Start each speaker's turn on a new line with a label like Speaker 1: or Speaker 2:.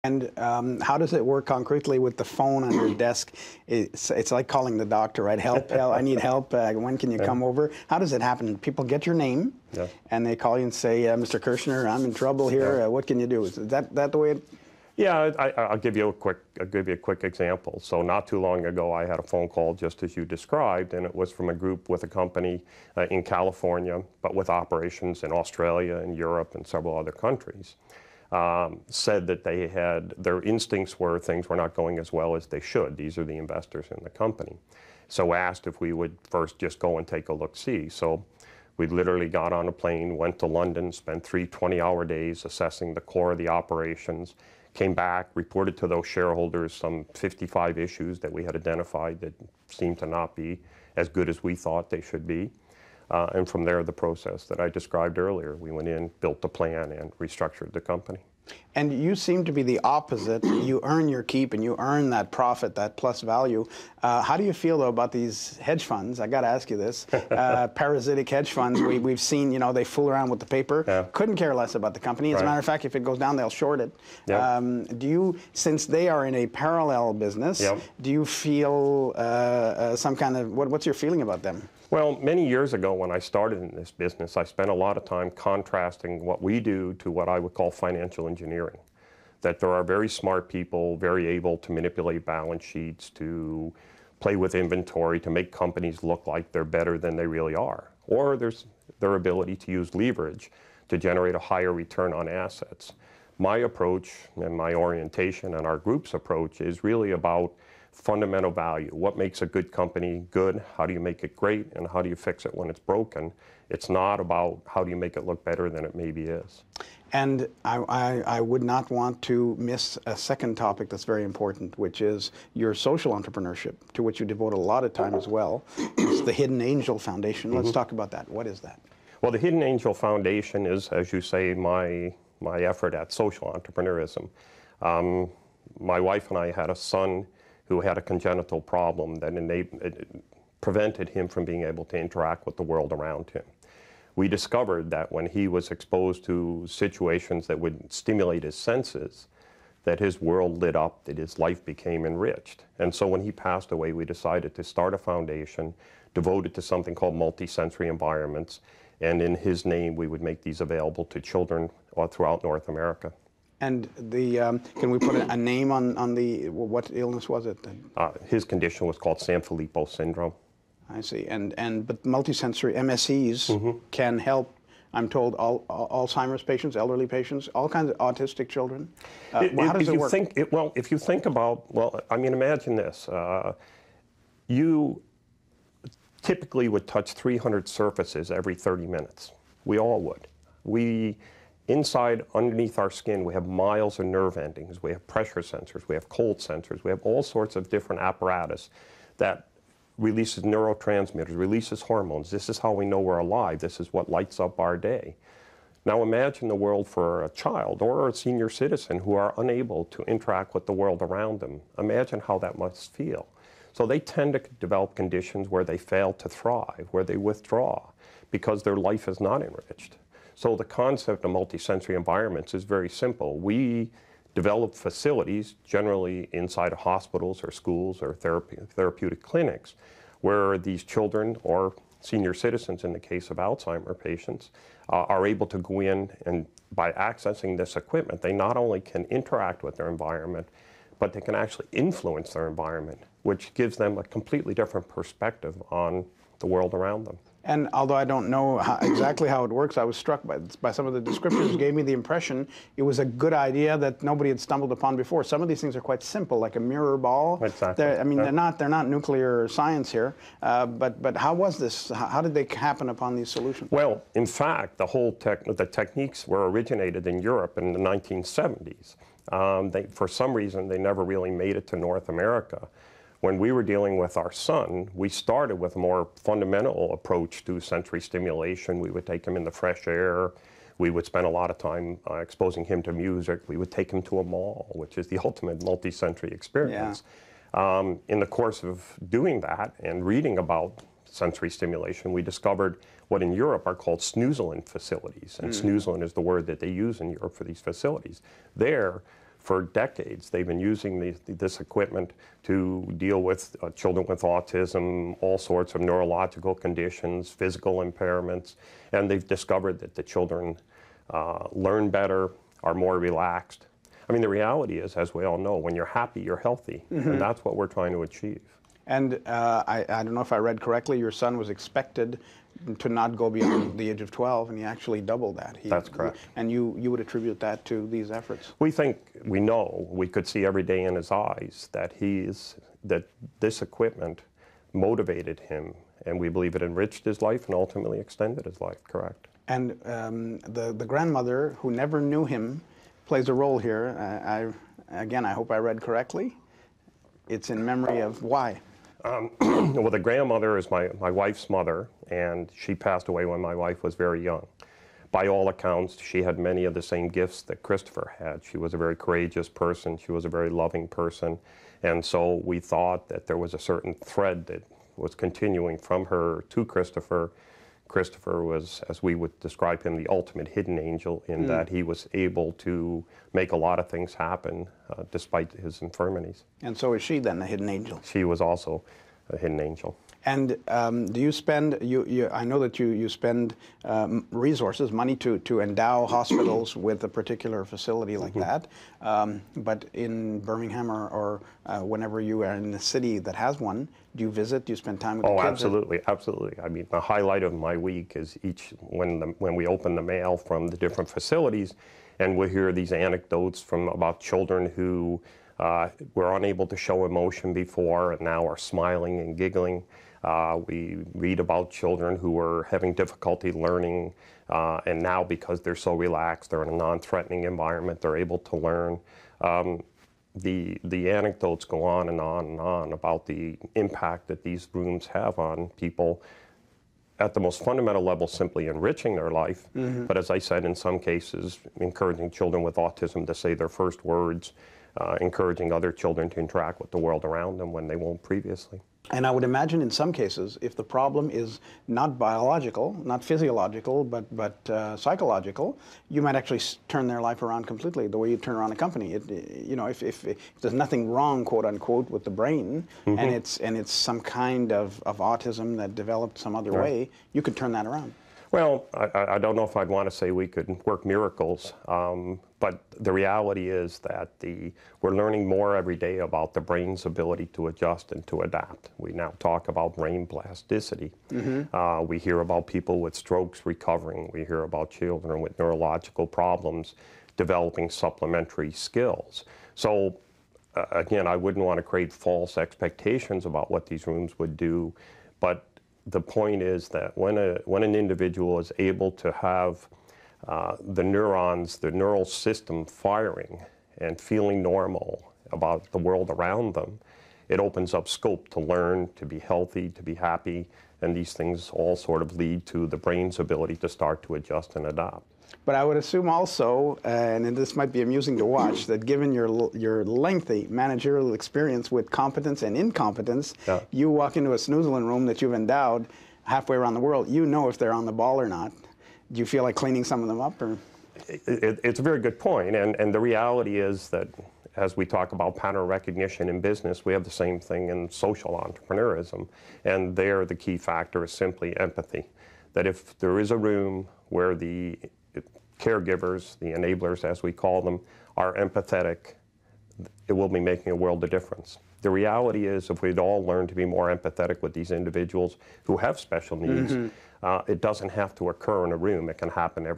Speaker 1: And how does it work concretely with the phone on your desk? It's like calling the doctor, right? Help, I need help. When can you come over? How does it happen? People get your name, and they call you and say, Mr. Kirchner, I'm in trouble here. What can you do? Is that the way it...
Speaker 2: Yeah, I'll give you a quick example. So not too long ago, I had a phone call just as you described, and it was from a group with a company in California, but with operations in Australia and Europe and several other countries. Said that they had, their instincts were things were not going as well as they should. These are the investors in the company. So asked if we would first just go and take a look-see. So we literally got on a plane, went to London, spent 3 20-hour days assessing the core of the operations, came back, reported to those shareholders some 55 issues that we had identified that seemed to not be as good as we thought they should be. And from there, the process that I described earlier. We went in, built the plan, and restructured the company.
Speaker 1: And you seem to be the opposite. You earn your keep and you earn that profit, that plus value. How do you feel, though, about these hedge funds? I got to ask you this. Parasitic hedge funds, we've seen, you know, they fool around with the paper. Yeah. Couldn't care less about the company. As a matter of fact, if it goes down, they'll short it. Yep. Do you, since they are in a parallel business, do you feel some kind of, what's your feeling about them?
Speaker 2: Well, many years ago when I started in this business, I spent a lot of time contrasting what we do to what I would call financial engineering. That there are very smart people, very able to manipulate balance sheets, to play with inventory, to make companies look like they're better than they really are. Or there's their ability to use leverage to generate a higher return on assets. My approach and my orientation and our group's approach is really about fundamental value. What makes a good company good? How do you make it great? And how do you fix it when it's broken? It's not about how do you make it look better than it maybe is.
Speaker 1: And I would not want to miss a second topic that's very important, which is your social entrepreneurship, to which you devote a lot of time as well. It's the Hidden Angel Foundation. Let's talk about that. What is that?
Speaker 2: Well, the Hidden Angel Foundation is, as you say, my effort at social entrepreneurism. My wife and I had a son who had a congenital problem that prevented him from being able to interact with the world around him. We discovered that when he was exposed to situations that would stimulate his senses, that his world lit up, that his life became enriched. And so when he passed away, we decided to start a foundation devoted to something called multisensory environments, and in his name we would make these available to children throughout North America.
Speaker 1: And the, can we put a name on the, what illness was it?
Speaker 2: His condition was called Sanfilippo syndrome.
Speaker 1: I see. But multisensory MSEs can help, I'm told, Alzheimer's patients, elderly patients, all kinds of autistic children. How does it work?
Speaker 2: Well, if you think about, well, I mean, imagine this. You typically would touch 300 surfaces every 30 minutes. We all would. Inside, underneath our skin, we have miles of nerve endings, we have pressure sensors, we have cold sensors, we have all sorts of different apparatus that releases neurotransmitters, releases hormones. This is how we know we're alive. This is what lights up our day. Now imagine the world for a child or a senior citizen who are unable to interact with the world around them. Imagine how that must feel. So they tend to develop conditions where they fail to thrive, where they withdraw, because their life is not enriched. So the concept of multisensory environments is very simple. We develop facilities, generally inside of hospitals or schools or therapeutic clinics, where these children or senior citizens, in the case of Alzheimer's patients, are able to go in, and by accessing this equipment, they not only can interact with their environment, but they can actually influence their environment, which gives them a completely different perspective on the world around them.
Speaker 1: And although I don't know exactly how it works, I was struck by some of the descriptions. Gave me the impression it was a good idea that nobody had stumbled upon before. Some of these things are quite simple, like a mirror ball.
Speaker 2: Exactly.
Speaker 1: I mean, they're not nuclear science here. But how was this? How did they happen upon these solutions?
Speaker 2: Well, in fact, the techniques were originated in Europe in the 1970s. For some reason, they never really made it to North America. When we were dealing with our son, we started with a more fundamental approach to sensory stimulation. We would take him in the fresh air. We would spend a lot of time exposing him to music. We would take him to a mall, which is the ultimate multisensory experience. Yeah. In the course of doing that and reading about sensory stimulation, we discovered what in Europe are called snoozelen facilities. And snoozelen is the word that they use in Europe for these facilities. There, for decades. They've been using this equipment to deal with children with autism, all sorts of neurological conditions, physical impairments, and they've discovered that the children learn better, are more relaxed. I mean, the reality is, as we all know, when you're happy, you're healthy, and that's what we're trying to achieve.
Speaker 1: And I don't know if I read correctly, your son was expected to not go beyond the age of 12, and he actually doubled that.
Speaker 2: That's correct.
Speaker 1: And you would attribute that to these efforts?
Speaker 2: We know, we could see every day in his eyes that that this equipment motivated him, and we believe it enriched his life and ultimately extended his life, correct.
Speaker 1: And the grandmother, who never knew him, plays a role here. Again, I hope I read correctly. It's in memory of why?
Speaker 2: Well, the grandmother is my wife's mother, and she passed away when my wife was very young. By all accounts, she had many of the same gifts that Christopher had. She was a very courageous person. She was a very loving person. And so we thought that there was a certain thread that was continuing from her to Christopher. Christopher was, as we would describe him, the ultimate hidden angel in that he was able to make a lot of things happen despite his infirmities.
Speaker 1: And so is she then, the hidden angel?
Speaker 2: She was also a hidden angel.
Speaker 1: And do you spend, I know that you spend resources, money to endow hospitals with a particular facility like that, but in Birmingham or whenever you are in the city that has one, do you visit, do you spend time with the kids?
Speaker 2: Oh, absolutely, absolutely. I mean, the highlight of my week is when we open the mail from the different facilities, and we hear these anecdotes about children who were unable to show emotion before and now are smiling and giggling. We read about children who were having difficulty learning, and now because they're so relaxed, they're in a non-threatening environment, they're able to learn. The anecdotes go on and on and on about the impact that these rooms have on people at the most fundamental level, simply enriching their life. But as I said, in some cases, encouraging children with autism to say their first words, encouraging other children to interact with the world around them when they won't previously.
Speaker 1: And I would imagine in some cases, if the problem is not biological, not physiological, but psychological, you might actually turn their life around completely, the way you turn around a company. You know, if there's nothing wrong, quote unquote, with the brain, and it's some kind of autism that developed some other way, you could turn that around.
Speaker 2: Well, I don't know if I'd want to say we could work miracles, but the reality is that we're learning more every day about the brain's ability to adjust and to adapt. We now talk about brain plasticity. We hear about people with strokes recovering. We hear about children with neurological problems developing supplementary skills. So again, I wouldn't want to create false expectations about what these rooms would do, but the point is that when an individual is able to have the neurons, the neural system firing and feeling normal about the world around them, it opens up scope to learn, to be healthy, to be happy, and these things all sort of lead to the brain's ability to start to adjust and adapt.
Speaker 1: But I would assume also, and this might be amusing to watch, that given your lengthy managerial experience with competence and incompetence, you walk into a snoozling room that you've endowed halfway around the world, you know if they're on the ball or not. Do you feel like cleaning some of them up? Or?
Speaker 2: It's a very good point, and the reality is that as we talk about pattern recognition in business, we have the same thing in social entrepreneurism, and there the key factor is simply empathy. That if there is a room where the caregivers, the enablers as we call them, are empathetic, it will be making a world of difference. The reality is if we'd all learn to be more empathetic with these individuals who have special needs, it doesn't have to occur in a room. It can happen every